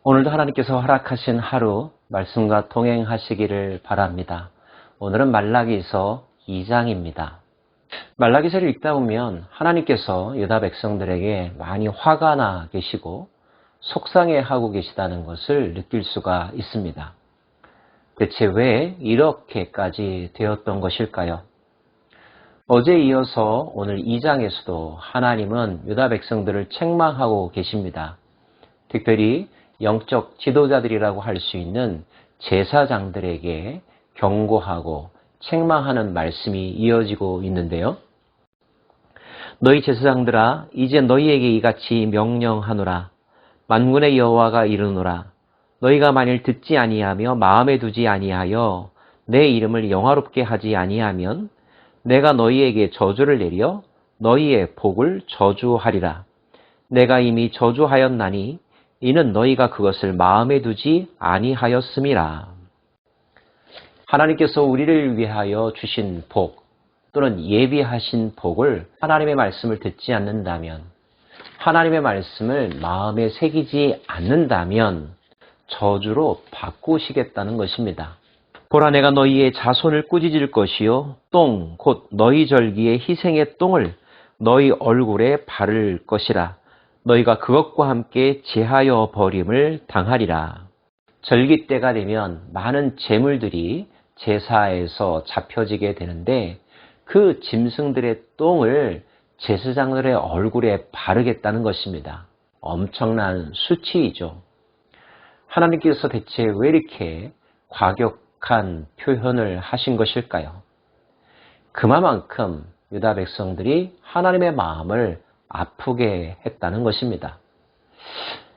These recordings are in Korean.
오늘도 하나님께서 허락하신 하루 말씀과 동행하시기를 바랍니다. 오늘은 말라기서 2장입니다. 말라기서를 읽다 보면 하나님께서 유다 백성들에게 많이 화가 나 계시고 속상해하고 계시다는 것을 느낄 수가 있습니다. 대체 왜 이렇게까지 되었던 것일까요? 어제 이어서 오늘 2장에서도 하나님은 유다 백성들을 책망하고 계십니다. 특별히 영적 지도자들이라고 할 수 있는 제사장들에게 경고하고 책망하는 말씀이 이어지고 있는데요. 너희 제사장들아, 이제 너희에게 이같이 명령하노라. 만군의 여호와가 이르노라. 너희가 만일 듣지 아니하며 마음에 두지 아니하여 내 이름을 영화롭게 하지 아니하면 내가 너희에게 저주를 내려 너희의 복을 저주하리라. 내가 이미 저주하였나니 이는 너희가 그것을 마음에 두지 아니하였음이라. 하나님께서 우리를 위하여 주신 복 또는 예비하신 복을 하나님의 말씀을 듣지 않는다면, 하나님의 말씀을 마음에 새기지 않는다면 저주로 바꾸시겠다는 것입니다. 보라, 내가 너희의 자손을 꾸짖을 것이요 똥 곧 너희 절기의 희생의 똥을 너희 얼굴에 바를 것이라. 너희가 그것과 함께 제하여 버림을 당하리라. 절기 때가 되면 많은 제물들이 제사에서 잡혀지게 되는데 그 짐승들의 똥을 제사장들의 얼굴에 바르겠다는 것입니다. 엄청난 수치이죠. 하나님께서 대체 왜 이렇게 과격한 표현을 하신 것일까요? 그만큼 유다 백성들이 하나님의 마음을 아프게 했다는 것입니다.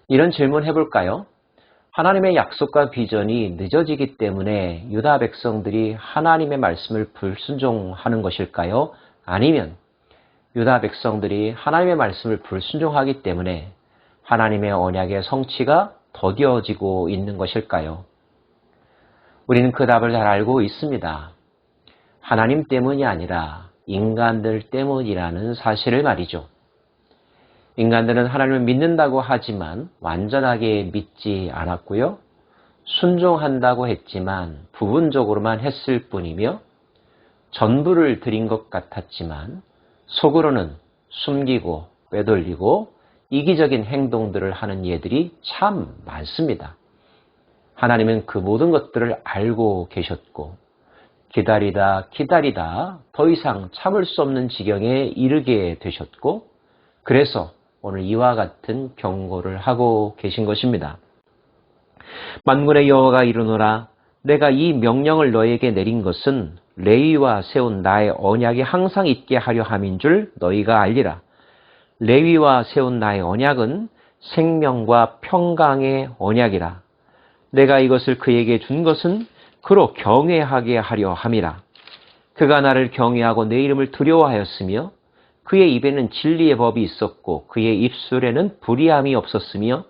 이런 질문 해볼까요? 하나님의 약속과 비전이 늦어지기 때문에 유다 백성들이 하나님의 말씀을 불순종하는 것일까요? 아니면 유다 백성들이 하나님의 말씀을 불순종하기 때문에 하나님의 언약의 성취가 더뎌지고 있는 것일까요? 우리는 그 답을 잘 알고 있습니다. 하나님 때문이 아니라 인간들 때문이라는 사실을 말이죠. 인간들은 하나님을 믿는다고 하지만 완전하게 믿지 않았고요. 순종한다고 했지만 부분적으로만 했을 뿐이며 전부를 드린 것 같았지만 속으로는 숨기고 빼돌리고 이기적인 행동들을 하는 예들이 참 많습니다. 하나님은 그 모든 것들을 알고 계셨고 기다리다 더 이상 참을 수 없는 지경에 이르게 되셨고 그래서 오늘 이와 같은 경고를 하고 계신 것입니다. 만군의 여호와가 이르노라. 내가 이 명령을 너에게 내린 것은 레위와 세운 나의 언약이 항상 있게 하려 함인 줄 너희가 알리라. 레위와 세운 나의 언약은 생명과 평강의 언약이라. 내가 이것을 그에게 준 것은 그로 경외하게 하려 함이라. 그가 나를 경외하고 내 이름을 두려워하였으며 그의 입에는 진리의 법이 있었고 그의 입술에는 불의함이 없었으며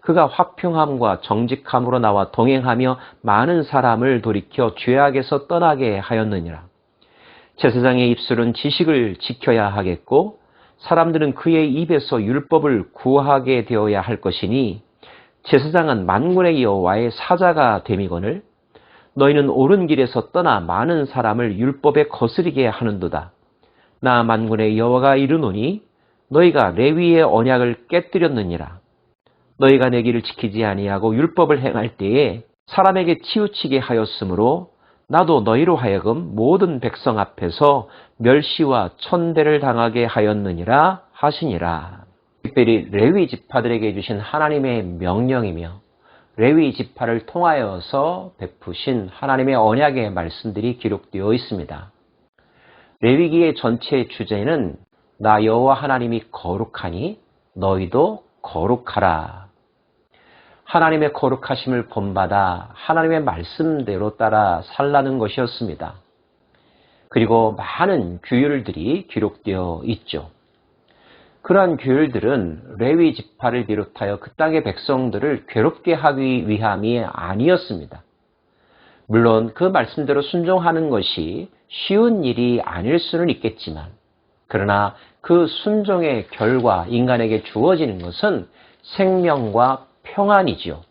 그가 화평함과 정직함으로 나와 동행하며 많은 사람을 돌이켜 죄악에서 떠나게 하였느니라. 제사장의 입술은 지식을 지켜야 하겠고 사람들은 그의 입에서 율법을 구하게 되어야 할 것이니 제사장은 만군의 여호와의 사자가 됨이거늘 너희는 옳은 길에서 떠나 많은 사람을 율법에 거스리게 하는도다. 나 만군의 여호와가 이르노니 너희가 레위의 언약을 깨뜨렸느니라. 너희가 내 길을 지키지 아니하고 율법을 행할 때에 사람에게 치우치게 하였으므로 나도 너희로 하여금 모든 백성 앞에서 멸시와 천대를 당하게 하였느니라 하시니라. 특별히 레위 지파들에게 주신 하나님의 명령이며 레위 지파를 통하여서 베푸신 하나님의 언약의 말씀들이 기록되어 있습니다. 레위기의 전체 주제는 나 여호와 하나님이 거룩하니 너희도 거룩하라. 하나님의 거룩하심을 본받아 하나님의 말씀대로 따라 살라는 것이었습니다. 그리고 많은 규율들이 기록되어 있죠. 그러한 규율들은 레위 지파를 비롯하여 그 땅의 백성들을 괴롭게 하기 위함이 아니었습니다. 물론 그 말씀대로 순종하는 것이 쉬운 일이 아닐 수는 있겠지만 그러나 그 순종의 결과 인간에게 주어지는 것은 생명과 평안이지요.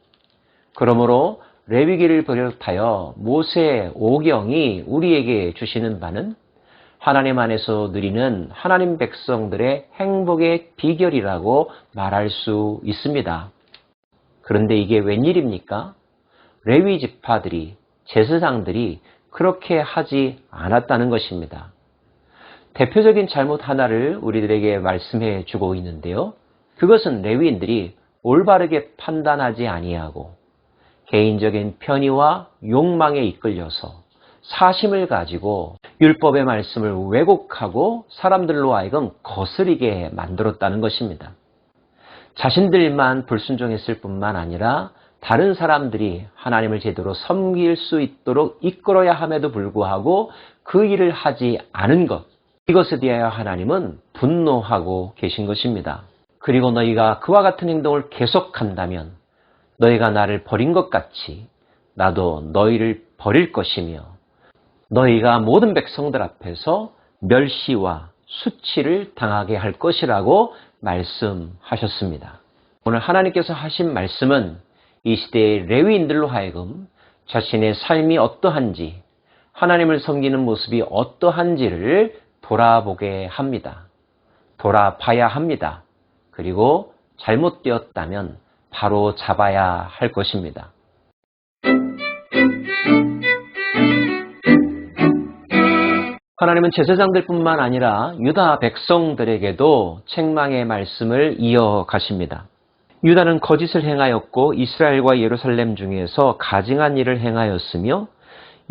그러므로 레위기를 비롯하여 모세 오경이 우리에게 주시는 바는 하나님 안에서 누리는 하나님 백성들의 행복의 비결이라고 말할 수 있습니다. 그런데 이게 웬일입니까? 레위 지파들이, 제사장들이 그렇게 하지 않았다는 것입니다. 대표적인 잘못 하나를 우리들에게 말씀해 주고 있는데요. 그것은 레위인들이 올바르게 판단하지 아니하고 개인적인 편의와 욕망에 이끌려서 사심을 가지고 율법의 말씀을 왜곡하고 사람들로 하여금 거스리게 만들었다는 것입니다. 자신들만 불순종했을 뿐만 아니라 다른 사람들이 하나님을 제대로 섬길 수 있도록 이끌어야 함에도 불구하고 그 일을 하지 않은 것, 이것에 대하여 하나님은 분노하고 계신 것입니다. 그리고 너희가 그와 같은 행동을 계속한다면 너희가 나를 버린 것 같이 나도 너희를 버릴 것이며 너희가 모든 백성들 앞에서 멸시와 수치를 당하게 할 것이라고 말씀하셨습니다. 오늘 하나님께서 하신 말씀은 이 시대의 레위인들로 하여금 자신의 삶이 어떠한지, 하나님을 섬기는 모습이 어떠한지를 돌아보게 합니다. 돌아봐야 합니다. 그리고 잘못되었다면 바로 잡아야 할 것입니다. 하나님은 제사장들뿐만 아니라 유다 백성들에게도 책망의 말씀을 이어가십니다. 유다는 거짓을 행하였고 이스라엘과 예루살렘 중에서 가증한 일을 행하였으며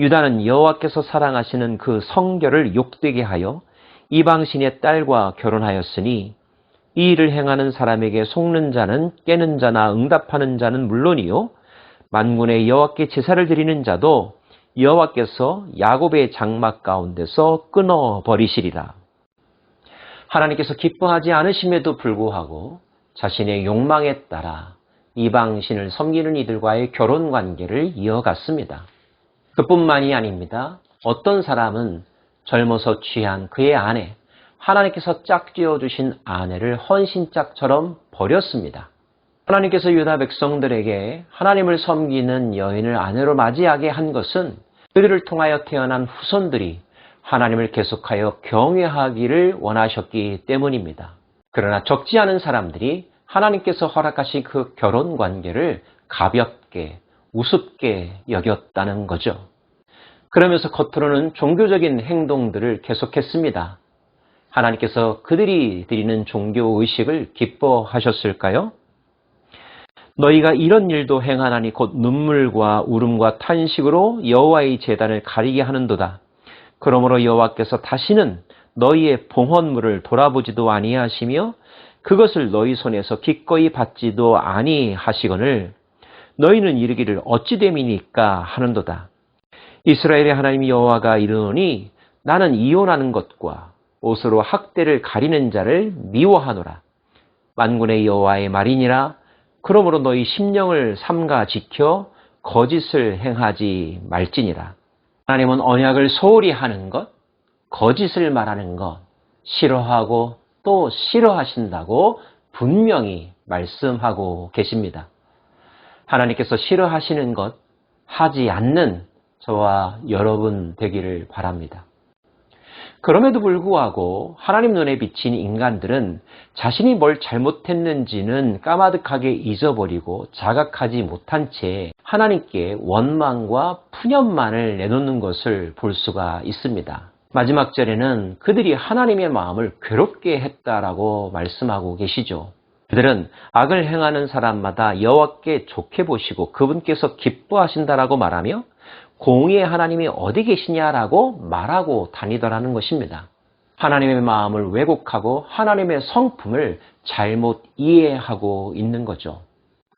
유다는 여호와께서 사랑하시는 그 성결을 욕되게 하여 이방신의 딸과 결혼하였으니 이 일을 행하는 사람에게 속는 자는 깨는 자나 응답하는 자는 물론이요 만군의 여호와께 제사를 드리는 자도 여호와께서 야곱의 장막 가운데서 끊어버리시리라. 하나님께서 기뻐하지 않으심에도 불구하고 자신의 욕망에 따라 이방신을 섬기는 이들과의 결혼관계를 이어갔습니다. 그뿐만이 아닙니다. 어떤 사람은 젊어서 취한 그의 아내, 하나님께서 짝지어 주신 아내를 헌신짝처럼 버렸습니다. 하나님께서 유다 백성들에게 하나님을 섬기는 여인을 아내로 맞이하게 한 것은 그들을 통하여 태어난 후손들이 하나님을 계속하여 경외하기를 원하셨기 때문입니다. 그러나 적지 않은 사람들이 하나님께서 허락하신 그 결혼 관계를 가볍게, 우습게 여겼다는 거죠. 그러면서 겉으로는 종교적인 행동들을 계속했습니다. 하나님께서 그들이 드리는 종교 의식을 기뻐하셨을까요? 너희가 이런 일도 행하나니 곧 눈물과 울음과 탄식으로 여호와의 제단을 가리게 하는도다. 그러므로 여호와께서 다시는 너희의 봉헌물을 돌아보지도 아니하시며 그것을 너희 손에서 기꺼이 받지도 아니하시거늘 너희는 이르기를 어찌 됨이니까 하는도다. 이스라엘의 하나님 여호와가 이르노니 나는 이혼하는 것과 옷으로 학대를 가리는 자를 미워하노라. 만군의 여호와의 말이니라. 그러므로 너희 심령을 삼가 지켜 거짓을 행하지 말지니라. 하나님은 언약을 소홀히 하는 것, 거짓을 말하는 것 싫어하고 또 싫어하신다고 분명히 말씀하고 계십니다. 하나님께서 싫어하시는 것 하지 않는 저와 여러분 되기를 바랍니다. 그럼에도 불구하고 하나님 눈에 비친 인간들은 자신이 뭘 잘못했는지는 까마득하게 잊어버리고 자각하지 못한 채 하나님께 원망과 푸념만을 내놓는 것을 볼 수가 있습니다. 마지막 절에는 그들이 하나님의 마음을 괴롭게 했다라고 말씀하고 계시죠. 그들은 악을 행하는 사람마다 여호와께 좋게 보시고 그분께서 기뻐하신다라고 말하며 공의의 하나님이 어디 계시냐라고 말하고 다니더라는 것입니다. 하나님의 마음을 왜곡하고 하나님의 성품을 잘못 이해하고 있는 거죠.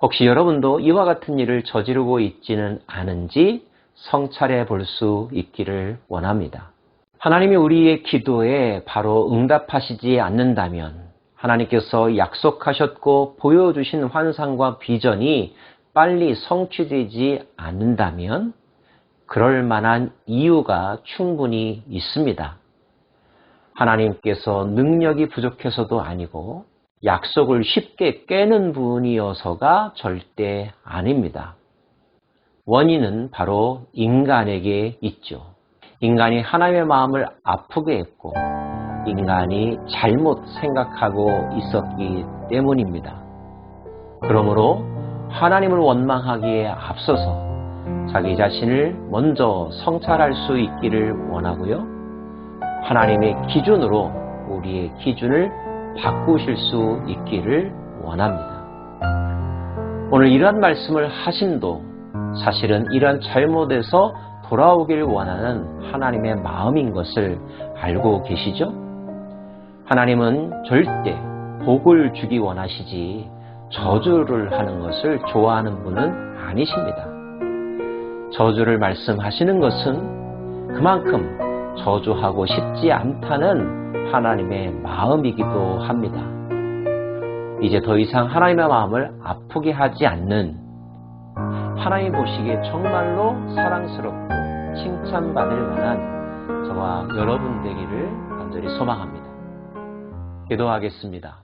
혹시 여러분도 이와 같은 일을 저지르고 있지는 않은지 성찰해 볼 수 있기를 원합니다. 하나님이 우리의 기도에 바로 응답하시지 않는다면 하나님께서 약속하셨고 보여주신 환상과 비전이 빨리 성취되지 않는다면 그럴 만한 이유가 충분히 있습니다. 하나님께서 능력이 부족해서도 아니고 약속을 쉽게 깨는 분이어서가 절대 아닙니다. 원인은 바로 인간에게 있죠. 인간이 하나님의 마음을 아프게 했고 인간이 잘못 생각하고 있었기 때문입니다. 그러므로 하나님을 원망하기에 앞서서 자기 자신을 먼저 성찰할 수 있기를 원하고요. 하나님의 기준으로 우리의 기준을 바꾸실 수 있기를 원합니다. 오늘 이러한 말씀을 하심도 사실은 이러한 잘못에서 돌아오기를 원하는 하나님의 마음인 것을 알고 계시죠? 하나님은 절대 복을 주기 원하시지 저주를 하는 것을 좋아하는 분은 아니십니다. 저주를 말씀하시는 것은 그만큼 저주하고 싶지 않다는 하나님의 마음이기도 합니다. 이제 더 이상 하나님의 마음을 아프게 하지 않는, 하나님 보시기에 정말로 사랑스럽고 칭찬받을 만한 저와 여러분 되기를 간절히 소망합니다. 기도하겠습니다.